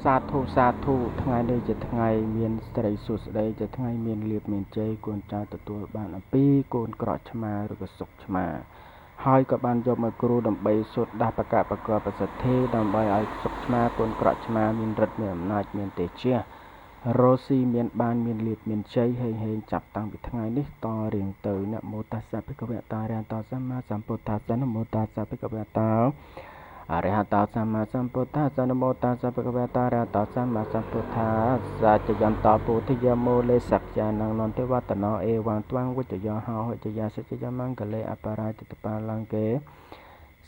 សាធុថ្ងៃនេះជាថ្ងៃមានស្រីសួស្តីជាថ្ងៃមានលៀបមានជ័យកូនចៅទទួលបានអំពីកូនក្រក់ឆ្មាឬក៏សុខឆ្មាហើយក៏បានយកមកគ្រូដើម្បីសូត្រដាស់បកបកប្រសិទ្ធិដើម្បីឲ្យសុខឆ្មាកូនក្រក់ឆ្មាមានរិទ្ធមានអំណាចមានទេជះរស់ស៊ីមានបានមានលៀបមានជ័យហេងចាប់តាំងពីថ្ងៃនេះតរៀងទៅនមោតស្សៈភិក្ខវតារហតសម្មាសម្ពុទ្ធស្សៈនមោតស្សៈភិក្ខវតាអរហតសម្មាសម្ពុទ្ធស្សៈនមោតស្សៈភិក្ខវតារហតសម្មាសម្ពុទ្ធស្សៈចយន្តពុទ្ធិយមោលេសក្យានងនន្តិវតនោអេវងត្វាំងវិជ្ជយោហោហិជយាសច្ចយមង្គលេអបរាជិតបាលង្កេ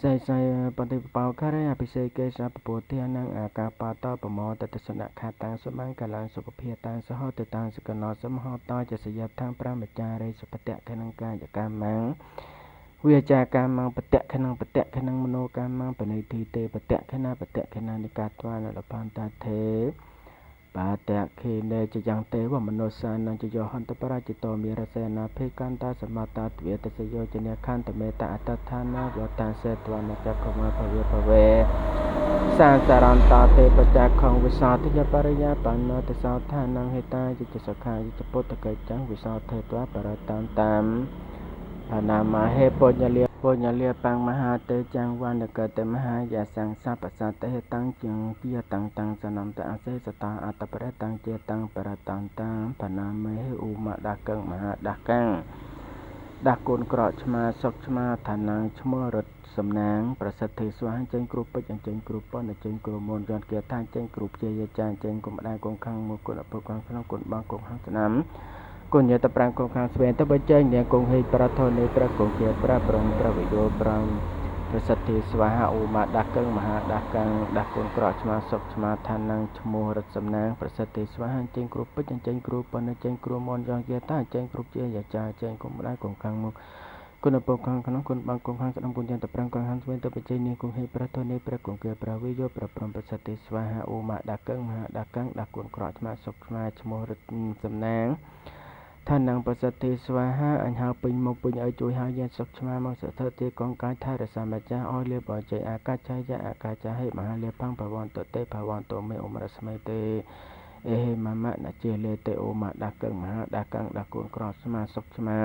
សៃបតិបោការេអភិសេកេសពពុទ្ធានងអាកាបតប្រមោតតសនខតាំងសមង្គលាសុខភាតាំងសហតតាំងសកណោសមហតចសយថាំប្រមចារិសុបតៈខណង្កាយកម្មੰវាចាកម្មੰបតៈខណង្បតៈខណង្មនោកម្មੰបនិធិទេបតៈខណបតៈខណនិកាត្វានលបន្តាថេបាតៈខេនេចយ៉ាងទេវមនោសានញ្ញយោហន្តបរាជិតោមេរសេនាភេកន្តាសមតាទ្វេតសយោជនេខន្តមេតអតថានាវតាសេតវនចក្រមភវេភវេសានសារន្តទេបច្ចខងវិសោទយបរិយាបណ្ណតសោថានងហេតាយិចសខាយិចពុទ្ធកេចੰវិសោថេតវបរតាំតាមនាមហេពុញ្ញលាបាំងមហាទេចੰវណ្ណកតមហាយាសង្សបសតេតាំងជាទាតាំងតាំងសនន្តអសេសតាអតបរតាំងជាតាំងបរតាំងតាមបណាមេឧមដាកੰមហាដាកੰដាកូនក្រក់ឆ្មាសុកឆ្មាឋានងឈ្មោះរត់សំណាងប្រសិទ្ធិស្វាហចេញគ្រូពេជ្រអញ្ចេញគ្រូប៉ុនអញ្ចេញគ្រូមុនយន្តគាថាអញ្ចេញគ្រូព្យាយាចាអញ្ចេញគុំម្ដាយគុំខាងមួយគុណអពុកខាងក្នុងគុណបងគុំខាងស្នាមគុណយតប្រាំងគុំខាងស្វេនទៅបច្ចេកនាងគង់ហេប្រធននៃប្រគងជាប្រប្រងប្រវិយោប្រាំប្រសិទ្ធិស្វាហឧមាដាកੰមហាដាកੰដាកូនក្រក់ឆ្មាសុកឆ្មាឋានងឈ្មោះរត់សំណាងប្រសិទ្ធិស្វាហអញ្ចេញគ្រូពេជ្រអញ្ចេញគ្រូប៉ុនអញ្ចេញគ្រូមុនយន្តគាថាអញ្ចេញគ្រូព្យាយាចាអញ្ចេញគុំម្ដាយគុំខាងមុខគុណពុកខាងក្នុងគុណបងគុំខាងស្ដាំគុណយន្តប្រាំងគុំខាងស្វេនទៅបច្ចេកនាងគង់ហេប្រធននៃប្រគងជាប្រវិយោប្រប្រំប្រសិទ្ធិស្វាហឧមាដាកੰមហាដាកੰដាកូនក្រក់ឆ្មាសុកឆ្មាឈ្មោះរត់សំណាងឋានងប្រសិទ្ធិស្វាហាអញហៅពេញមកពេញឲ្យជួយហើយយានសុខឆ្មាមកសទ្ធិទីកងកាយថែរសាម្ចាស់អស់លៀបអជ័យអាកាចយៈអាកាចហេមហាលៀផੰភវន្តទេភវន្តមេអមរស្មីទេអេហេមមៈនជាលេទេអូមដាកੰមហាដាកੰដាកូនក្រក់ឆ្មាសុខឆ្មា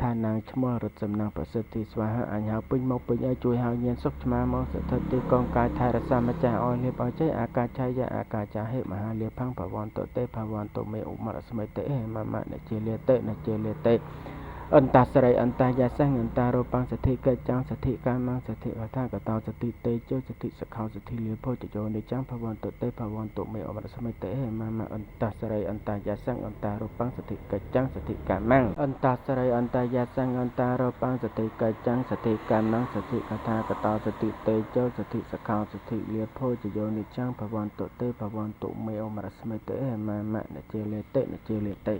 ឋានងឈ្មោះរត់សំណាងប្រសិទ្ធិស្វាហាអញហៅពេញមកពេញឲ្យជួយហើយយានសុខឆ្មាមកសទ្ធិទីកងកាយថែរសាម្ចាស់អស់លៀបអជ័យអាកាចយៈអាកាចហេមហាលៀផੰភវន្តទេភវន្តមេអមរស្មីទេអេហេមមៈនជាលេទេអន្តសរិយអន្តយាសង្អន្តរោបង្សទ្ធិកិច្ចੰសទ្ធិកាមੰសទ្ធិវថាកតោសទ្ធិតេជោសទ្ធិសខោសទ្ធិលៀភោចយោនិចੰភវន្តទេភវន្តមេអមរស្មិទេមមអន្តសរិយអន្តយាសង្អន្តរោបង្សទ្ធិកិច្ចੰសទ្ធិកាមੰអន្តសរិយអន្តយាសង្អន្តរោបង្សទ្ធិកិច្ចੰសទ្ធិកាមੰសទ្ធិកថាកតោសទ្ធិតេជោសទ្ធិសខោសទ្ធិលៀភោចយោនិចੰភវន្តទេភវន្តមេអមរស្មិទេមមនជាលេទេ